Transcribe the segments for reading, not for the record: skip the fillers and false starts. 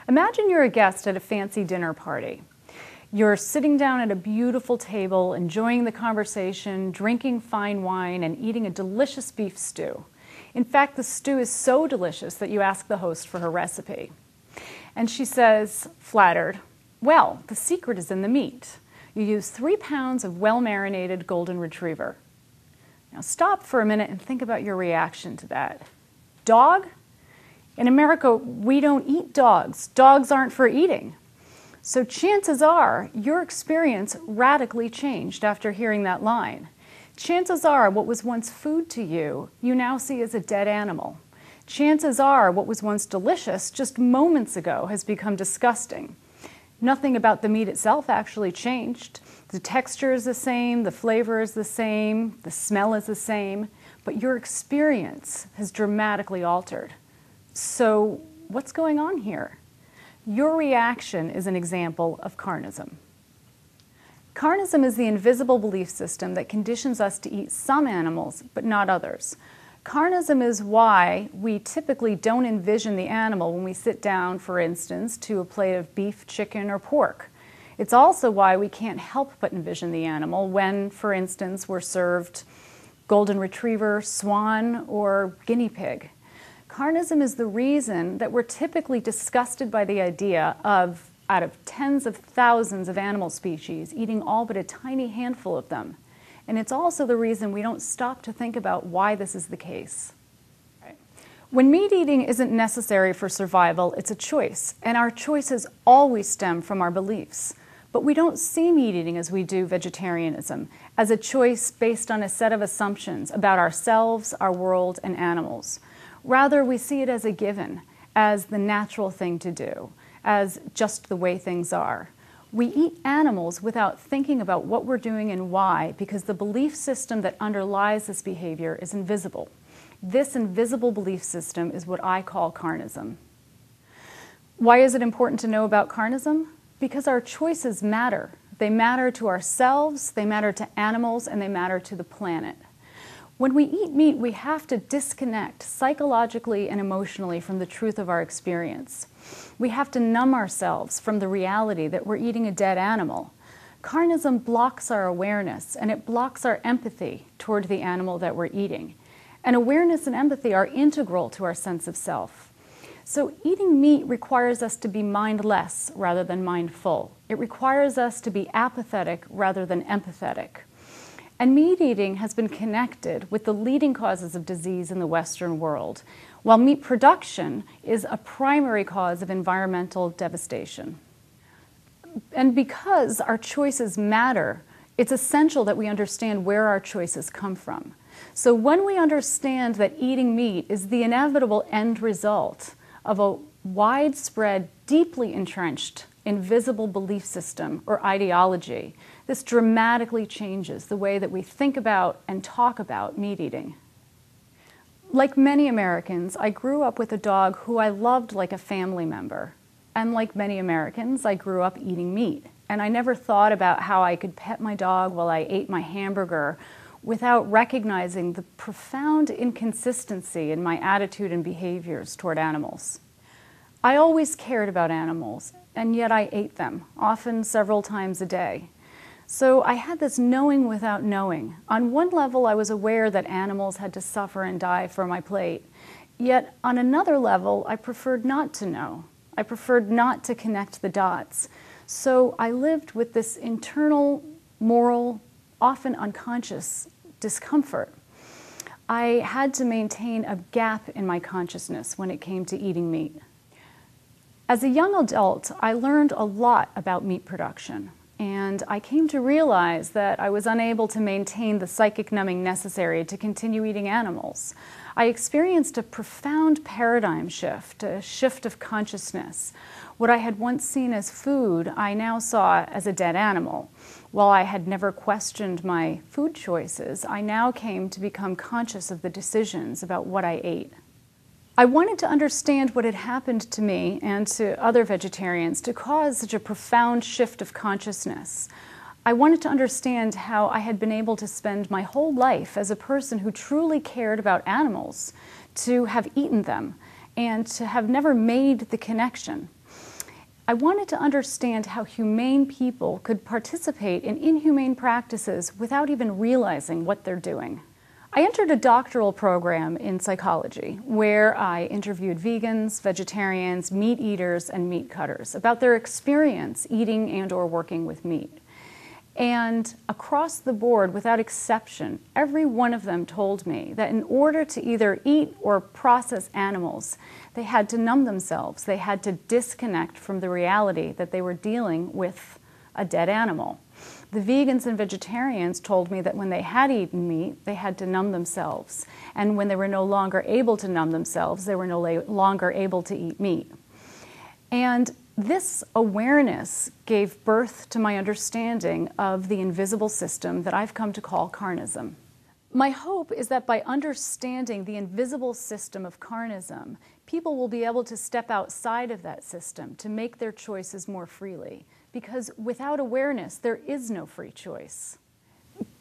Imagine you're a guest at a fancy dinner party. You're sitting down at a beautiful table, enjoying the conversation, drinking fine wine, and eating a delicious beef stew. In fact, the stew is so delicious that you ask the host for her recipe. And she says, flattered, "Well, the secret is in the meat. You use 3 pounds of well-marinated golden retriever." Now stop for a minute and think about your reaction to that. Dog? In America, we don't eat dogs. Dogs aren't for eating. So chances are your experience radically changed after hearing that line. Chances are what was once food to you, you now see as a dead animal. Chances are what was once delicious just moments ago has become disgusting. Nothing about the meat itself actually changed. The texture is the same, the flavor is the same, the smell is the same, but your experience has dramatically altered. So what's going on here? Your reaction is an example of carnism. Carnism is the invisible belief system that conditions us to eat some animals, but not others. Carnism is why we typically don't envision the animal when we sit down, for instance, to a plate of beef, chicken, or pork. It's also why we can't help but envision the animal when, for instance, we're served golden retriever, swan, or guinea pig. Carnism is the reason that we're typically disgusted by the idea of, out of tens of thousands of animal species, eating all but a tiny handful of them. And it's also the reason we don't stop to think about why this is the case. When meat eating isn't necessary for survival, it's a choice, and our choices always stem from our beliefs. But we don't see meat eating as we do vegetarianism, as a choice based on a set of assumptions about ourselves, our world, and animals. Rather, we see it as a given, as the natural thing to do, as just the way things are. We eat animals without thinking about what we're doing and why, because the belief system that underlies this behavior is invisible. This invisible belief system is what I call carnism. Why is it important to know about carnism? Because our choices matter. They matter to ourselves, they matter to animals, and they matter to the planet. When we eat meat, we have to disconnect psychologically and emotionally from the truth of our experience. We have to numb ourselves from the reality that we're eating a dead animal. Carnism blocks our awareness, and it blocks our empathy toward the animal that we're eating. And awareness and empathy are integral to our sense of self. So eating meat requires us to be mindless rather than mindful. It requires us to be apathetic rather than empathetic. And meat eating has been connected with the leading causes of disease in the Western world, while meat production is a primary cause of environmental devastation. And because our choices matter, it's essential that we understand where our choices come from. So when we understand that eating meat is the inevitable end result of a widespread, deeply entrenched, invisible belief system or ideology, this dramatically changes the way that we think about and talk about meat eating. Like many Americans, I grew up with a dog who I loved like a family member. And like many Americans, I grew up eating meat. And I never thought about how I could pet my dog while I ate my hamburger without recognizing the profound inconsistency in my attitude and behaviors toward animals. I always cared about animals, and yet I ate them, often several times a day. So I had this knowing without knowing. On one level, I was aware that animals had to suffer and die for my plate. Yet on another level, I preferred not to know. I preferred not to connect the dots. So I lived with this internal, moral, often unconscious discomfort. I had to maintain a gap in my consciousness when it came to eating meat. As a young adult, I learned a lot about meat production, and I came to realize that I was unable to maintain the psychic numbing necessary to continue eating animals. I experienced a profound paradigm shift, a shift of consciousness. What I had once seen as food, I now saw as a dead animal. While I had never questioned my food choices, I now came to become conscious of the decisions about what I ate. I wanted to understand what had happened to me and to other vegetarians to cause such a profound shift of consciousness. I wanted to understand how I had been able to spend my whole life as a person who truly cared about animals, to have eaten them, and to have never made the connection. I wanted to understand how humane people could participate in inhumane practices without even realizing what they're doing. I entered a doctoral program in psychology where I interviewed vegans, vegetarians, meat eaters, and meat cutters about their experience eating and/or working with meat. And across the board, without exception, every one of them told me that in order to either eat or process animals, they had to numb themselves. They had to disconnect from the reality that they were dealing with a dead animal. The vegans and vegetarians told me that when they had eaten meat, they had to numb themselves. And when they were no longer able to numb themselves, they were no longer able to eat meat. And this awareness gave birth to my understanding of the invisible system that I've come to call carnism. My hope is that by understanding the invisible system of carnism, people will be able to step outside of that system to make their choices more freely. Because without awareness, there is no free choice.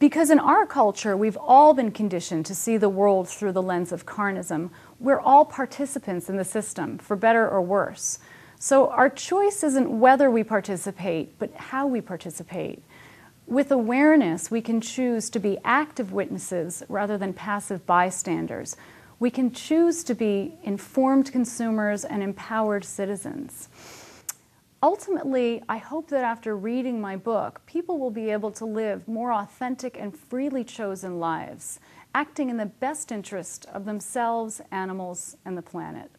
Because in our culture, we've all been conditioned to see the world through the lens of carnism. We're all participants in the system, for better or worse. So our choice isn't whether we participate, but how we participate. With awareness, we can choose to be active witnesses rather than passive bystanders. We can choose to be informed consumers and empowered citizens. Ultimately, I hope that after reading my book, people will be able to live more authentic and freely chosen lives, acting in the best interest of themselves, animals, and the planet.